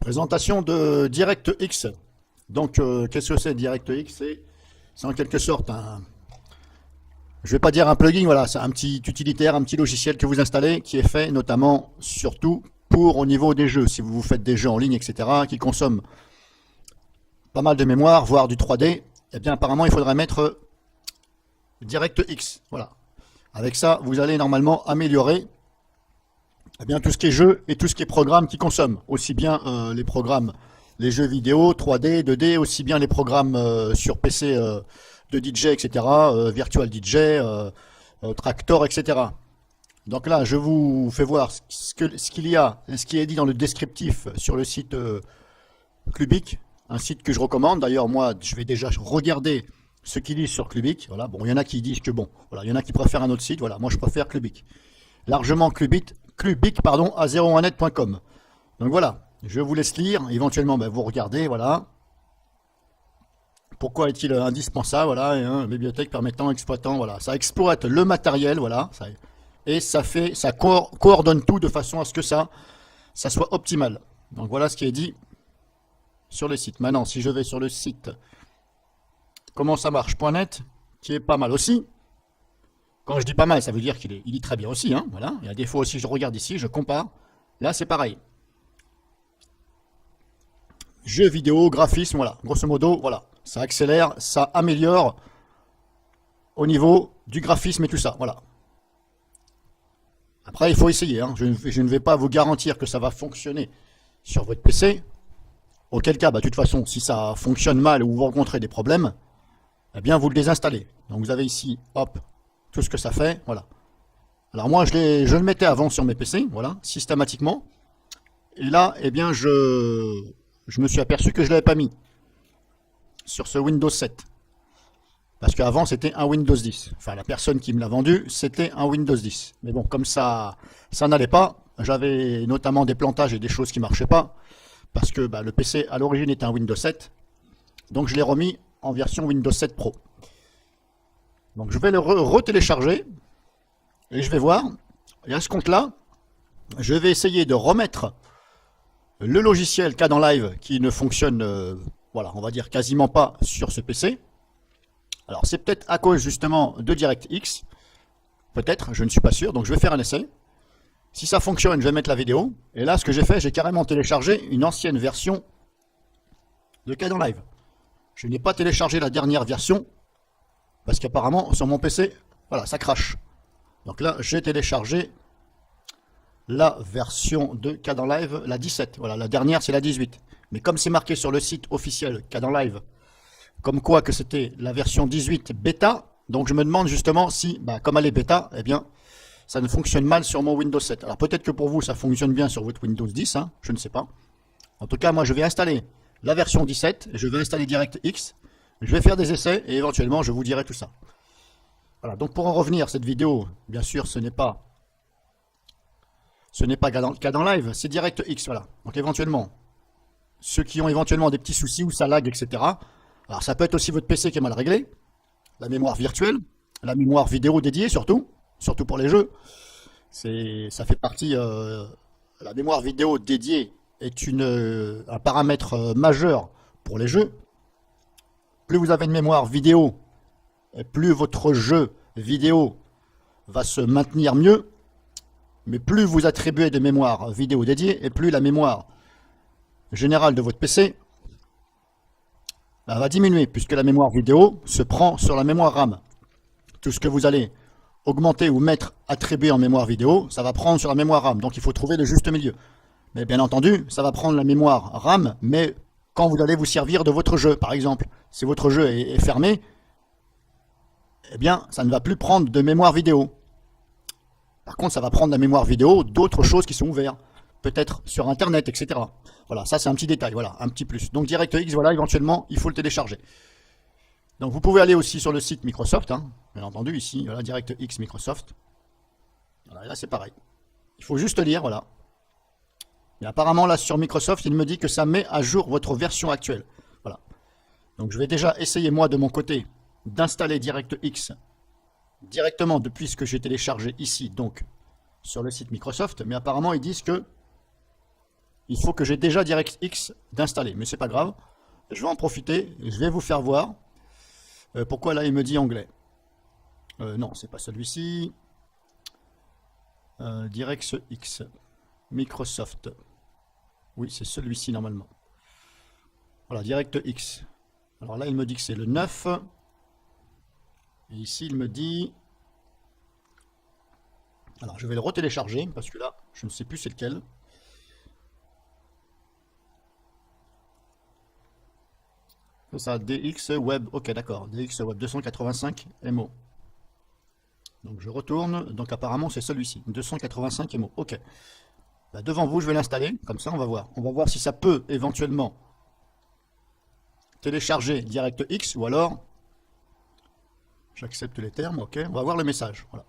Présentation de DirectX. Donc, qu'est-ce que c'est DirectX? C'est en quelque sorte un, je vais pas dire un plugin, voilà, c'est un petit utilitaire, un petit logiciel que vous installez qui est fait notamment, surtout pour au niveau des jeux. Si vous faites des jeux en ligne, etc., qui consomment pas mal de mémoire, voire du 3D, eh bien apparemment il faudrait mettre DirectX. Voilà. Avec ça, vous allez normalement améliorer eh bien, tout ce qui est jeu et tout ce qui est programme qui consomment. Aussi bien les programmes, les jeux vidéo, 3D, 2D, aussi bien les programmes sur PC de DJ, etc., Virtual DJ, Tractor, etc. Donc là, je vous fais voir ce qu'il y a, ce qui est dit dans le descriptif sur le site Clubic, un site que je recommande. D'ailleurs, moi, je vais déjà regarder ce qu'ils disent sur Clubic. Voilà. Bon, il y en a qui disent que bon, voilà, il y en a qui préfèrent un autre site. Voilà, moi, je préfère Clubic. Largement Clubic, pardon, à 01net.com. Donc voilà, je vous laisse lire. Éventuellement, ben, vous regardez, voilà. Pourquoi est-il indispensable? Voilà, une bibliothèque permettant exploitant, voilà, ça exploite le matériel, voilà, et ça coordonne tout de façon à ce que ça soit optimal. Donc voilà ce qui est dit sur le site. Maintenant, si je vais sur le site comment ça marche.net, qui est pas mal aussi. Quand je dis pas mal, ça veut dire qu'il est très bien aussi, hein, voilà. Il y a des fois aussi, je regarde ici, je compare. Là, c'est pareil. Jeux vidéo, graphisme, voilà. Grosso modo, voilà. Ça accélère, ça améliore au niveau du graphisme et tout ça, voilà. Après, il faut essayer, hein. Je ne vais pas vous garantir que ça va fonctionner sur votre PC. Auquel cas, bah, de toute façon, si ça fonctionne mal ou vous rencontrez des problèmes, eh bien, vous le désinstallez. Donc, vous avez ici, hop, tout ce que ça fait, voilà. Alors moi, je le mettais avant sur mes PC, voilà, systématiquement. Et là, eh bien, je me suis aperçu que je ne l'avais pas mis sur ce Windows 7. Parce qu'avant, c'était un Windows 10. Enfin, la personne qui me l'a vendu, c'était un Windows 10. Mais bon, comme ça n'allait pas, j'avais notamment des plantages et des choses qui ne marchaient pas. Parce que bah, le PC, à l'origine, était un Windows 7. Donc, je l'ai remis en version Windows 7 Pro. Donc je vais le retélécharger et je vais voir. Et à ce compte-là, je vais essayer de remettre le logiciel Kdenlive qui ne fonctionne, voilà, on va dire quasiment pas sur ce PC. Alors c'est peut-être à cause justement de DirectX, peut-être, je ne suis pas sûr. Donc je vais faire un essai. Si ça fonctionne, je vais mettre la vidéo. Et là, ce que j'ai fait, j'ai carrément téléchargé une ancienne version de Kdenlive. Je n'ai pas téléchargé la dernière version. Parce qu'apparemment, sur mon PC, voilà, ça crache. Donc là, j'ai téléchargé la version de Kdenlive, la 17. Voilà, la dernière, c'est la 18. Mais comme c'est marqué sur le site officiel Kdenlive, comme quoi que c'était la version 18 bêta, donc je me demande justement si, bah, comme elle est bêta, eh bien, ça ne fonctionne mal sur mon Windows 7. Alors peut-être que pour vous, ça fonctionne bien sur votre Windows 10, hein, je ne sais pas. En tout cas, moi, je vais installer la version 17, je vais installer DirectX. Je vais faire des essais et éventuellement je vous dirai tout ça. Voilà, donc pour en revenir, cette vidéo, bien sûr, ce n'est pas Kdenlive, c'est DirectX, voilà. Donc éventuellement, ceux qui ont éventuellement des petits soucis où ça lag, etc. Alors ça peut être aussi votre PC qui est mal réglé, la mémoire virtuelle, la mémoire vidéo dédiée surtout pour les jeux. Ça fait partie, la mémoire vidéo dédiée est un paramètre majeur pour les jeux. Plus vous avez une mémoire vidéo, et plus votre jeu vidéo va se maintenir mieux, mais plus vous attribuez de mémoire vidéo dédiée, et plus la mémoire générale de votre PC va diminuer, puisque la mémoire vidéo se prend sur la mémoire RAM. Tout ce que vous allez augmenter ou mettre attribué en mémoire vidéo, ça va prendre sur la mémoire RAM. Donc il faut trouver le juste milieu. Mais bien entendu, ça va prendre la mémoire RAM, mais quand vous allez vous servir de votre jeu, par exemple, si votre jeu est fermé, eh bien, ça ne va plus prendre de mémoire vidéo. Par contre, ça va prendre la mémoire vidéo d'autres choses qui sont ouvertes, peut-être sur Internet, etc. Voilà, ça c'est un petit détail, voilà, un petit plus. Donc DirectX, voilà, éventuellement, il faut le télécharger. Donc vous pouvez aller aussi sur le site Microsoft, hein, bien entendu, ici, voilà, DirectX Microsoft. Voilà, et là c'est pareil. Il faut juste lire, voilà. Et apparemment, là, sur Microsoft, il me dit que ça met à jour votre version actuelle. Voilà. Donc, je vais déjà essayer, moi, de mon côté, d'installer DirectX directement depuis ce que j'ai téléchargé ici, donc, sur le site Microsoft. Mais apparemment, ils disent que il faut que j'ai déjà DirectX d'installer. Mais c'est pas grave. Je vais en profiter. Je vais vous faire voir. Pourquoi là, il me dit anglais. Non, c'est pas celui-ci. DirectX. Microsoft. Oui, c'est celui-ci normalement. Voilà, DirectX. Alors là, il me dit que c'est le 9. Et ici, il me dit... Alors, je vais le retélécharger, parce que là, je ne sais plus c'est lequel. C'est ça, DX Web. Ok, d'accord. DX Web 285 MO. Donc, je retourne. Donc, apparemment, c'est celui-ci. 285 MO. Ok. Bah, devant vous, je vais l'installer. Comme ça, on va voir. On va voir si ça peut éventuellement télécharger DirectX ou alors... J'accepte les termes. Ok. On va voir le message. Voilà.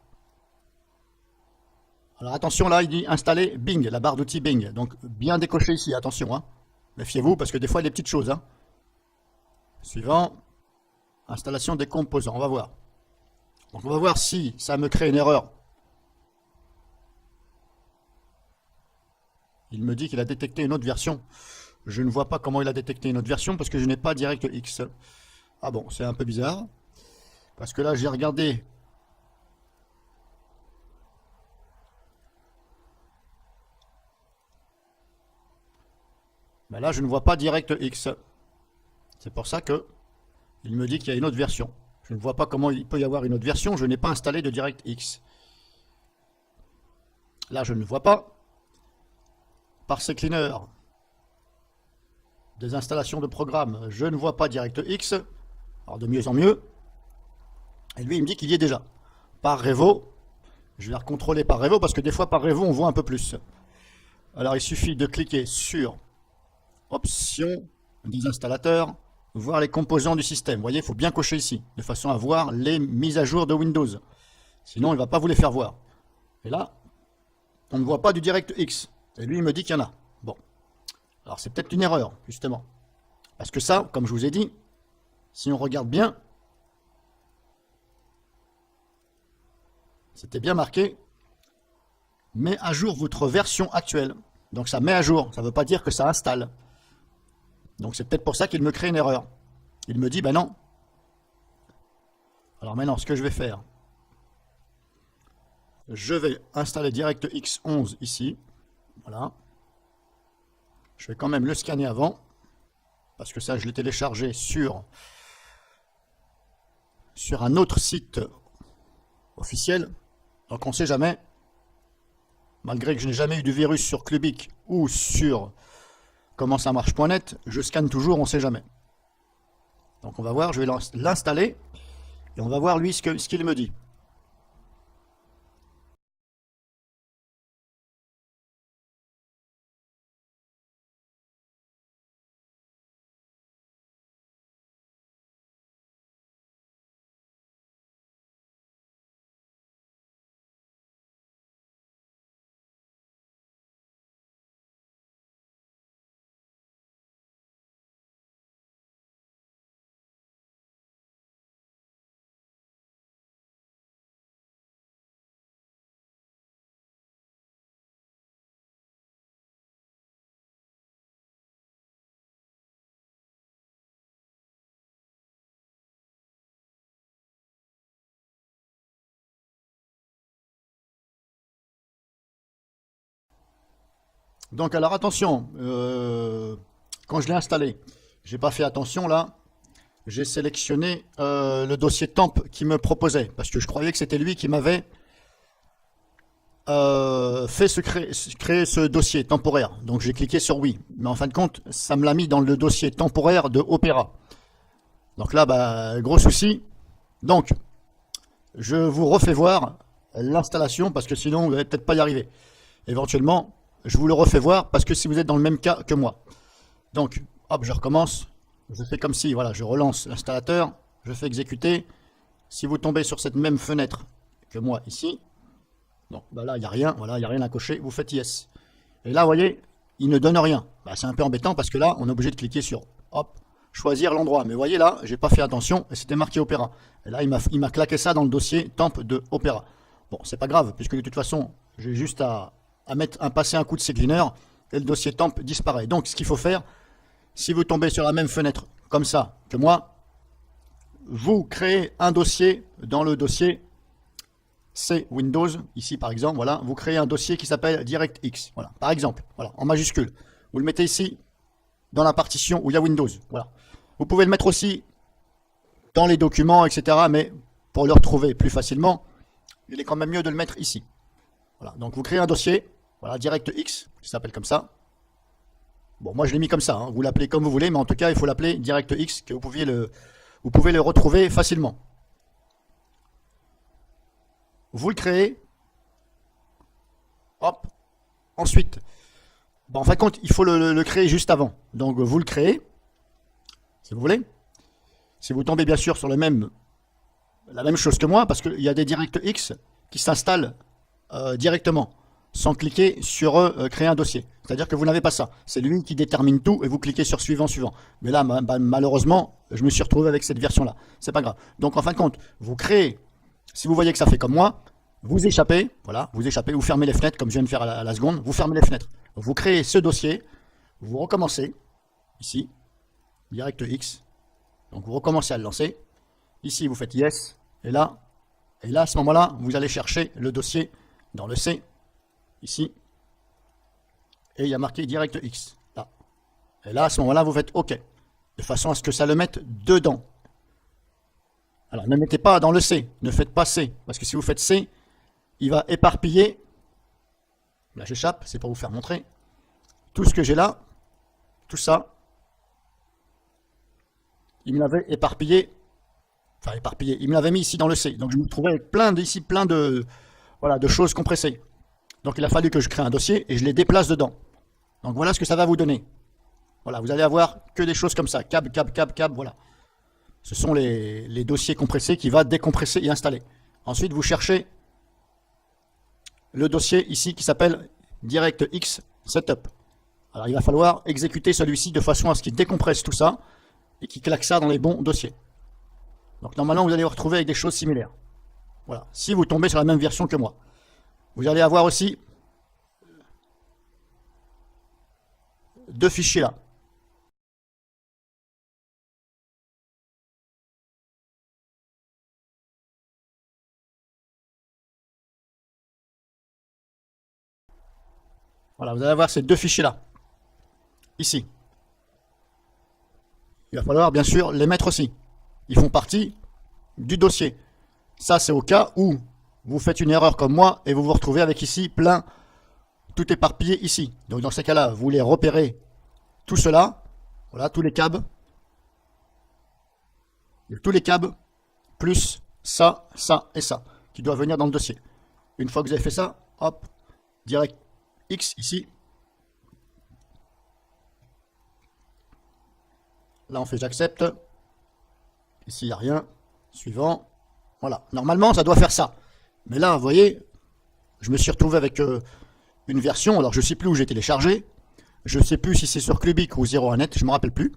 Alors attention, là, il dit installer Bing, la barre d'outils Bing. Donc bien décoché ici, attention. Hein. Méfiez-vous parce que des fois, il y a des petites choses. Hein. Suivant, installation des composants. On va voir. Donc on va voir si ça me crée une erreur. Il me dit qu'il a détecté une autre version. Je ne vois pas comment il a détecté une autre version parce que je n'ai pas DirectX. Ah bon, c'est un peu bizarre. Parce que là, j'ai regardé... Ben là, je ne vois pas DirectX. C'est pour ça que il me dit qu'il y a une autre version. Je ne vois pas comment il peut y avoir une autre version. Je n'ai pas installé de DirectX. Là, je ne vois pas. Parse Cleaner. Des installations de programmes. Je ne vois pas DirectX. Alors, de mieux en mieux. Et lui, il me dit qu'il y est déjà. Par Revo. Je vais recontrôler par Revo parce que des fois, par Revo, on voit un peu plus. Alors, il suffit de cliquer sur... Options des installateurs, voir les composants du système. Vous voyez, il faut bien cocher ici, de façon à voir les mises à jour de Windows. Sinon, il ne va pas vous les faire voir. Et là, on ne voit pas du DirectX. Et lui, il me dit qu'il y en a. Bon. Alors, c'est peut-être une erreur, justement. Parce que ça, comme je vous ai dit, si on regarde bien, c'était bien marqué, met à jour votre version actuelle. Donc, ça met à jour. Ça ne veut pas dire que ça installe. Donc c'est peut-être pour ça qu'il me crée une erreur. Il me dit, ben non. Alors maintenant, ce que je vais faire, je vais installer DirectX 11 ici. Voilà. Je vais quand même le scanner avant. Parce que ça, je l'ai téléchargé sur un autre site officiel. Donc on ne sait jamais. Malgré que je n'ai jamais eu de virus sur Clubic ou sur... Comment ça marche.net, je scanne toujours, on ne sait jamais. Donc on va voir, je vais l'installer et on va voir lui ce qu'il me dit. Donc alors attention, quand je l'ai installé, j'ai pas fait attention là, j'ai sélectionné le dossier temp qui me proposait, parce que je croyais que c'était lui qui m'avait créer ce dossier temporaire. Donc j'ai cliqué sur oui, mais en fin de compte, ça me l'a mis dans le dossier temporaire de Opera. Donc là, bah, gros souci. Donc, je vous refais voir l'installation, parce que sinon vous n'allez peut-être pas y arriver. Éventuellement, je vous le refais voir, parce que si vous êtes dans le même cas que moi. Donc, hop, je recommence. Je fais comme si, voilà, je relance l'installateur, je fais exécuter. Si vous tombez sur cette même fenêtre que moi ici, donc bah là, il n'y a rien, voilà, il n'y a rien à cocher, vous faites yes. Et là, vous voyez, il ne donne rien. Bah, c'est un peu embêtant, parce que là, on est obligé de cliquer sur, hop, choisir l'endroit. Mais vous voyez là, j'ai pas fait attention, et c'était marqué Opera. Et là, il m'a claqué ça dans le dossier temp de Opera. Bon, c'est pas grave, puisque de toute façon, j'ai juste à passer un coup de CCleaner et le dossier temp disparaît. Donc ce qu'il faut faire, si vous tombez sur la même fenêtre comme ça que moi, vous créez un dossier dans le dossier C Windows, ici par exemple, voilà, vous créez un dossier qui s'appelle DirectX, voilà, par exemple, voilà, en majuscule. Vous le mettez ici, dans la partition où il y a Windows, voilà. Vous pouvez le mettre aussi dans les documents, etc., mais pour le retrouver plus facilement, il est quand même mieux de le mettre ici. Voilà, donc vous créez un dossier, voilà, DirectX, qui s'appelle comme ça. Bon, moi je l'ai mis comme ça, hein, vous l'appelez comme vous voulez, mais en tout cas, il faut l'appeler DirectX, que vous pouvez le retrouver facilement. Vous le créez. Hop. Ensuite, en fin de compte, il faut le créer juste avant. Donc, vous le créez, si vous voulez. Si vous tombez bien sûr sur la même chose que moi, parce qu'il y a des DirectX qui s'installent directement, sans cliquer sur créer un dossier. C'est-à-dire que vous n'avez pas ça. C'est lui qui détermine tout et vous cliquez sur suivant. Mais là, malheureusement, je me suis retrouvé avec cette version-là. C'est pas grave. Donc, en fin de compte, vous créez. Si vous voyez que ça fait comme moi, vous échappez, voilà, vous fermez les fenêtres comme je viens de faire à la seconde, vous fermez les fenêtres. Vous créez ce dossier, vous recommencez, ici, DirectX, donc vous recommencez à le lancer. Ici, vous faites Yes, et là, à ce moment-là, vous allez chercher le dossier dans le C, ici, et il y a marqué DirectX, là. Et là, à ce moment-là, vous faites OK, de façon à ce que ça le mette dedans. Alors, ne mettez pas dans le C, ne faites pas C, parce que si vous faites C, il va éparpiller, là j'échappe, c'est pour vous faire montrer, tout ce que j'ai là, tout ça, il me l'avait éparpillé, il me l'avait mis ici dans le C, donc je me trouvais avec plein de, voilà, de choses compressées. Donc il a fallu que je crée un dossier et je les déplace dedans. Donc voilà ce que ça va vous donner. Voilà, vous allez avoir que des choses comme ça, câble, voilà. Ce sont les dossiers compressés qui va décompresser et installer. Ensuite, vous cherchez le dossier ici qui s'appelle DirectX Setup. Alors, il va falloir exécuter celui-ci de façon à ce qu'il décompresse tout ça et qu'il claque ça dans les bons dossiers. Donc, normalement, vous allez vous retrouver avec des choses similaires. Voilà, si vous tombez sur la même version que moi. Vous allez avoir aussi deux fichiers là. Voilà, vous allez avoir ces deux fichiers-là, ici. Il va falloir bien sûr les mettre aussi. Ils font partie du dossier. Ça, c'est au cas où vous faites une erreur comme moi et vous vous retrouvez avec ici plein, tout éparpillé ici. Donc dans ces cas-là, vous voulez repérer tout cela, voilà, tous les câbles, plus ça, ça et ça, qui doivent venir dans le dossier. Une fois que vous avez fait ça, hop, direct X ici. Là, on fait j'accepte. Ici, il n'y a rien. Suivant. Voilà. Normalement, ça doit faire ça. Mais là, vous voyez, je me suis retrouvé avec une version. Alors, je ne sais plus où j'ai téléchargé. Je ne sais plus si c'est sur Clubic ou 01net. Je ne me rappelle plus.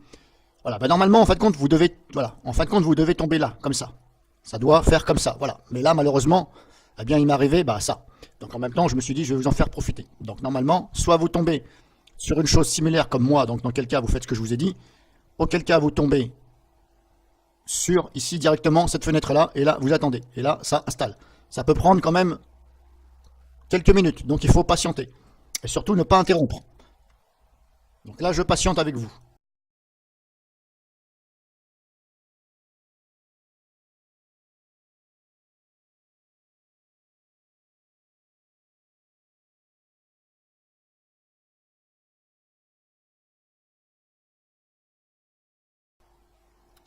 Voilà. Ben, normalement, en fin de compte, vous devez, voilà. En fin de compte, vous devez tomber là, comme ça. Ça doit faire comme ça. Voilà. Mais là, malheureusement, eh bien, il m'est arrivé ça. Donc, en même temps, je me suis dit, je vais vous en faire profiter. Donc, normalement, soit vous tombez sur une chose similaire comme moi. Donc, dans quel cas, vous faites ce que je vous ai dit. Auquel cas, vous tombez sur, ici, directement, cette fenêtre-là. Et là, vous attendez. Et là, ça installe. Ça peut prendre quand même quelques minutes. Donc, il faut patienter. Et surtout, ne pas interrompre. Donc là, je patiente avec vous.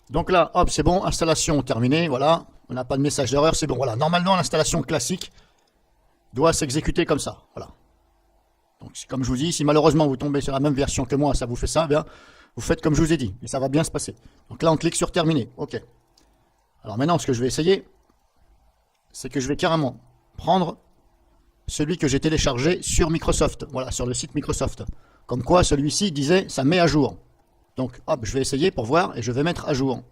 Donc là, hop, c'est bon. Installation terminée. Voilà. On n'a pas de message d'erreur. C'est bon. Voilà. Normalement, l'installation classique doit s'exécuter comme ça. Voilà. Donc, comme je vous dis, si malheureusement vous tombez sur la même version que moi, ça vous fait ça, bien, vous faites comme je vous ai dit, et ça va bien se passer. Donc là, on clique sur terminer. OK. Alors maintenant, ce que je vais essayer, c'est que je vais carrément prendre celui que j'ai téléchargé sur Microsoft. Voilà, sur le site Microsoft. Comme quoi, celui-ci disait, ça met à jour. Donc, hop, je vais essayer pour voir, et je vais mettre à jour.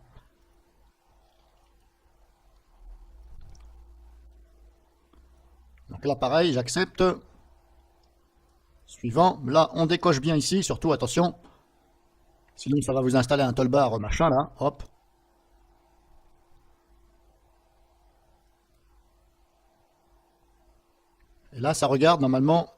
Donc là, pareil, j'accepte. Suivant. Là, on décoche bien ici, surtout, attention. Sinon, ça va vous installer un toolbar machin, là. Hop. Et là, ça regarde, normalement.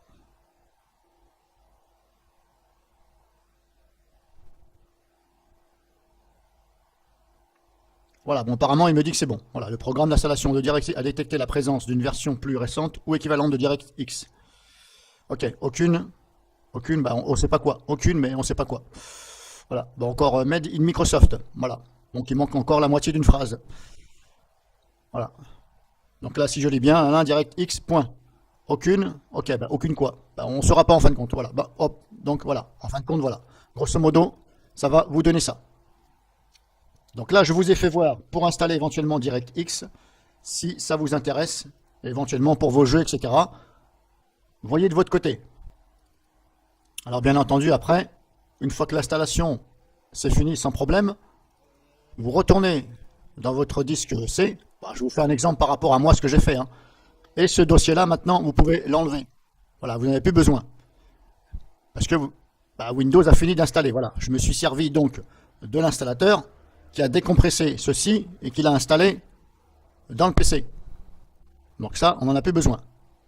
Voilà, bon, apparemment, il me dit que c'est bon. Voilà, le programme d'installation de DirectX a détecté la présence d'une version plus récente ou équivalente de DirectX. Ok, aucune, bah, on ne sait pas quoi. Aucune, mais on ne sait pas quoi. Voilà, bon, encore Made in Microsoft. Voilà, donc il manque encore la moitié d'une phrase. Voilà. Donc là, si je lis bien, un DirectX, point. Aucune, ok, bah, aucune quoi. Bah, on ne saura pas en fin de compte. Voilà, bah, hop, donc voilà, en fin de compte, voilà. Grosso modo, ça va vous donner ça. Donc là, je vous ai fait voir pour installer éventuellement DirectX, si ça vous intéresse, éventuellement pour vos jeux, etc. Voyez de votre côté. Alors bien entendu, après, une fois que l'installation c'est fini sans problème, vous retournez dans votre disque C. Bah, je vous fais un exemple par rapport à moi, ce que j'ai fait. Hein. Et ce dossier-là, maintenant, vous pouvez l'enlever. Voilà, vous n'en avez plus besoin. Parce que Windows a fini d'installer. Voilà, je me suis servi donc de l'installateur qui a décompressé ceci et qui l'a installé dans le PC. Donc ça, on n'en a plus besoin.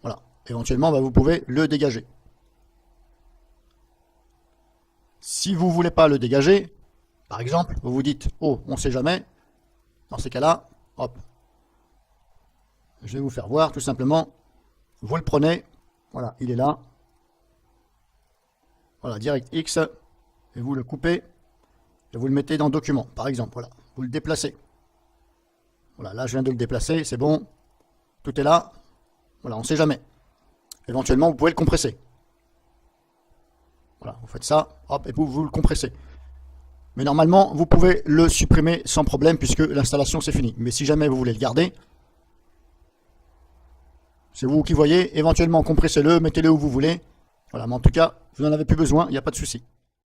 Voilà. Éventuellement, vous pouvez le dégager. Si vous ne voulez pas le dégager, par exemple, vous vous dites, oh, on ne sait jamais, dans ces cas-là, hop, je vais vous faire voir, tout simplement, vous le prenez, voilà, il est là, voilà, DirectX, et vous le coupez, et vous le mettez dans Document, par exemple, voilà, vous le déplacez. Voilà, là, je viens de le déplacer, c'est bon, tout est là, voilà, on ne sait jamais. Éventuellement, vous pouvez le compresser. Voilà, vous faites ça, hop, et vous le compressez. Mais normalement, vous pouvez le supprimer sans problème puisque l'installation c'est fini. Mais si jamais vous voulez le garder, c'est vous qui voyez. Éventuellement, compressez-le, mettez-le où vous voulez. Voilà, mais en tout cas, vous n'en avez plus besoin, il n'y a pas de souci.